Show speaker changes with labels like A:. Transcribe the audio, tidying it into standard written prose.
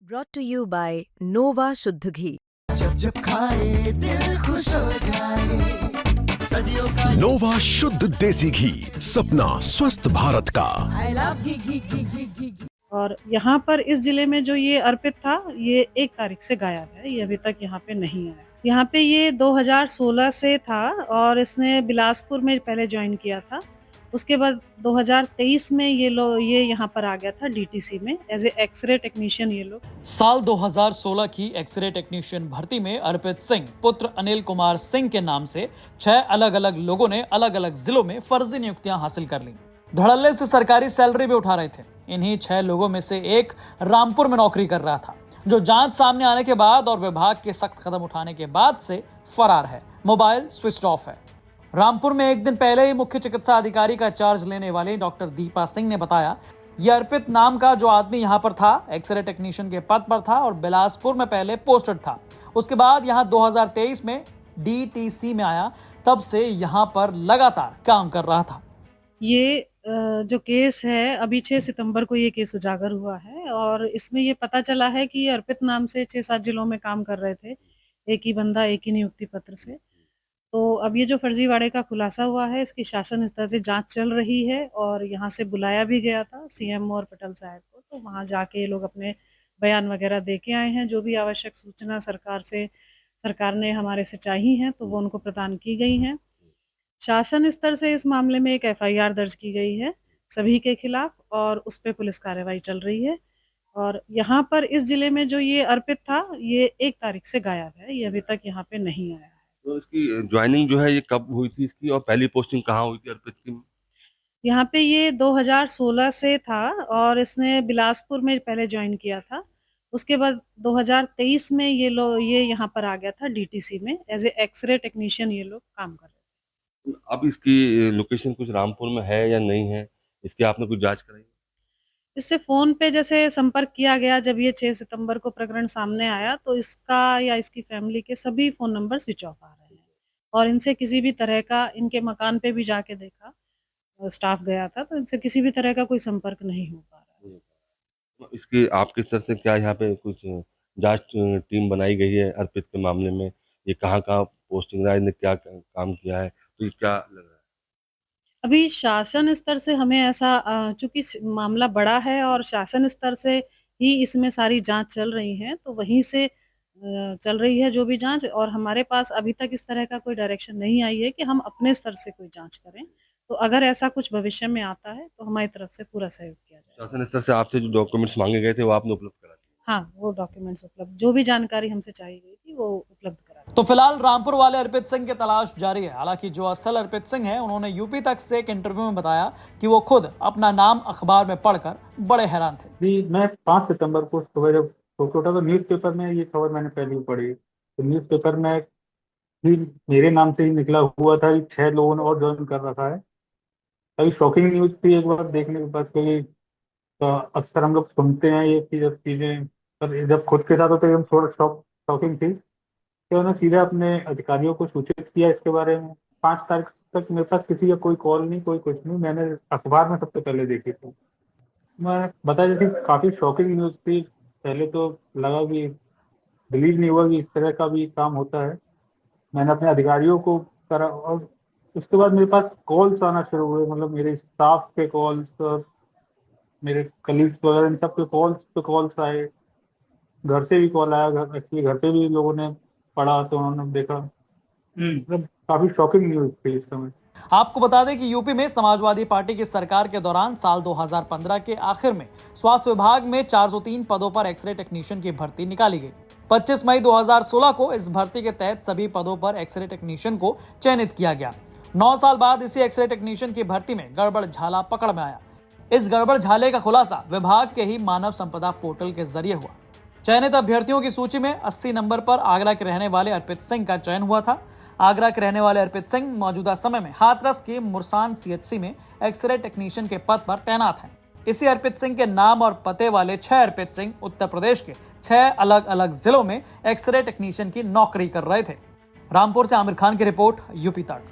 A: Brought to you by Nova शुद्ध घी।
B: जब जब खाए दिल खुश हो जाए, सदियों का
C: नोवा शुद्ध देसी घी, सपना स्वस्थ भारत का।
D: I love घी घी घी घी घी घी।
E: और यहाँ पर इस जिले में जो ये अर्पित था, ये 1 तारीख से गायब है। ये अभी तक यहाँ पे नहीं आया। यहाँ पे ये 2016 से था और इसने बिलासपुर में पहले ज्वाइन किया था। उसके बाद 2023 में ये यहाँ पर आ गया था डीटीसी में एज ए एक्सरे टेक्नीशियन। ये लोग
F: साल 2016 की एक्सरे टेक्नीशियन भर्ती में अर्पित सिंह पुत्र अनिल कुमार सिंह के नाम से 6 अलग अलग लोगों ने अलग अलग जिलों में फर्जी नियुक्तियां हासिल कर ली। धड़ल्ले से सरकारी सैलरी भी उठा रहे थे। इन्हीं 6 लोगों में से एक रामपुर में नौकरी कर रहा था, जो जांच सामने आने के बाद और विभाग के सख्त कदम उठाने के बाद से फरार है। मोबाइल स्विच ऑफ है। रामपुर में एक दिन पहले ही मुख्य चिकित्सा अधिकारी का चार्ज लेने वाले डॉक्टर दीपा सिंह ने बताया, यह अर्पित नाम का जो आदमी यहाँ पर था, एक्सरे टेक्नीशियन के पद पर था और बिलासपुर में पहले पोस्टेड था। उसके बाद यहाँ 2023 में डीटीसी में आया, तब से यहाँ पर लगातार काम कर रहा था।
E: ये जो केस है, अभी 6 सितंबर को ये केस उजागर हुआ है और इसमें ये पता चला है कि अर्पित नाम से 6-7 जिलों में काम कर रहे थे। एक ही बंदा, एक ही नियुक्ति पत्र से। तो अब ये जो फर्जीवाड़े का खुलासा हुआ है, इसकी शासन स्तर से जांच चल रही है और यहाँ से बुलाया भी गया था सीएम और पटेल साहब को। तो वहाँ जाके ये लोग अपने बयान वगैरह दे के आए हैं। जो भी आवश्यक सूचना सरकार ने हमारे से चाही हैं, तो वो उनको प्रदान की गई हैं। शासन स्तर से इस मामले में एक एफआईआर दर्ज की गई है सभी के खिलाफ और उस पर पुलिस कार्रवाई चल रही है। और यहाँ पर इस जिले में जो ये अर्पित था, ये 1 तारीख से गायब है। ये अभी तक यहाँ पे नहीं आया है।
G: तो इसकी ज्वाइनिंग जो है ये कब हुई थी इसकी, और पहली पोस्टिंग कहाँ हुई थी अर्पित की?
E: यहाँ पे ये 2016 से था और इसने बिलासपुर में पहले ज्वाइन किया था। उसके बाद 2023 में ये यहाँ पर आ गया था डीटीसी में एज ए एक्सरे टेक्नीशियन। ये लोग काम कर रहे थे।
G: अब इसकी लोकेशन कुछ रामपुर में है या नहीं है, इसकी आपने कुछ जांच कराई?
E: इससे फोन पे जैसे संपर्क किया गया, जब ये 6 सितंबर को प्रकरण सामने आया, तो इसका या इसकी फैमिली के सभी फोन नंबर स्विच ऑफ आ रहे हैं और इनसे किसी भी तरह का, इनके मकान पे भी जाके देखा, स्टाफ गया था, तो इनसे किसी भी तरह का कोई संपर्क नहीं हो पा रहा है।
G: इसकी आपकी तरफ से क्या यहाँ पे कुछ जांच टीम बनाई गई है अर्पित के मामले में? ये कहाँ पोस्टिंग रहा है, इन्हें क्या काम किया है, तो ये क्या लग रहा है?
E: अभी शासन स्तर से हमें ऐसा, चूंकि मामला बड़ा है और शासन स्तर से ही इसमें सारी जांच चल रही है, तो वहीं से चल रही है जो भी जांच। और हमारे पास अभी तक इस तरह का कोई डायरेक्शन नहीं आई है कि हम अपने स्तर से कोई जांच करें। तो अगर ऐसा कुछ भविष्य में आता है तो हमारी तरफ से पूरा सहयोग किया जाएगा।
G: शासन स्तर से आपसे जो डॉक्यूमेंट्स मांगे गए थे वो आपने उपलब्ध करा दिए?
E: हाँ, वो डॉक्यूमेंट्स उपलब्ध, जो भी जानकारी हमसे चाहिए गई थी वो उपलब्ध करा दी।
F: तो फिलहाल रामपुर वाले अर्पित सिंह की तलाश जारी है। हालांकि जो असल अर्पित सिंह है, उन्होंने यूपी तक से एक इंटरव्यू में बताया कि वो खुद अपना नाम अखबार में पढ़कर बड़े हैरान थे।
H: जी, मैं 5 सितंबर को सुबह जब छोटा था, न्यूज़पेपर में ये खबर मैंने पहली पढ़ी। तो न्यूज़पेपर में भी मेरे नाम से ही निकला हुआ था कि 6 लोगों ने और ज्वाइन कर रखा है। अभी शॉकिंग न्यूज़ थी एक बार देखने के बाद, क्योंकि अक्सर हम लोग सुनते हैं ये चीज़ें, पर जब खुद के साथ होते एकदम थोड़ा शॉकिंग थी। तो उन्होंने सीधे अपने अधिकारियों को सूचित किया इसके बारे में। 5 तारीख तक मेरे पास किसी का कोई कॉल नहीं, कोई कुछ नहीं। मैंने अखबार में सबसे पहले देखी थी। मैं बता देती, काफ़ी शॉकिंग न्यूज़ थी। पहले तो लगा कि बिलीव नहीं हुआ कि इस तरह का भी काम होता है। मैंने अपने अधिकारियों को करा और उसके बाद मेरे पास कॉल्स आना शुरू हुए, मतलब मेरे स्टाफ के कॉल्स और मेरे कलीग्स वगैरह, इन सब के कॉल्स आए। घर से भी कॉल आया, घर पे भी लोगों ने पढ़ा तो उन्होंने देखा। मतलब काफ़ी शॉकिंग न्यूज़ थी इस समय।
F: आपको बता दें कि यूपी में समाजवादी पार्टी की सरकार के दौरान साल 2015 के आखिर में स्वास्थ्य विभाग में 403 पदों पर एक्सरे टेक्नीशियन की भर्ती निकाली गई। 25 मई 2016 को इस भर्ती के तहत सभी पदों पर एक्सरे टेक्नीशियन को चयनित किया गया। 9 साल बाद इसी एक्सरे टेक्नीशियन की भर्ती में गड़बड़ झाला पकड़ में आया। इस गड़बड़ झाले का खुलासा विभाग के ही मानव संपदा पोर्टल के जरिए हुआ। चयनित अभ्यर्थियों की सूची में 80 नंबर पर आगरा के रहने वाले अर्पित सिंह का चयन हुआ था। आगरा के रहने वाले अर्पित सिंह मौजूदा समय में हाथरस के मुरसान सीएचसी में एक्सरे टेक्नीशियन के पद पर तैनात हैं। इसी अर्पित सिंह के नाम और पते वाले 6 अर्पित सिंह उत्तर प्रदेश के 6 अलग अलग जिलों में एक्सरे टेक्नीशियन की नौकरी कर रहे थे। रामपुर से आमिर खान की रिपोर्ट, यूपी तक।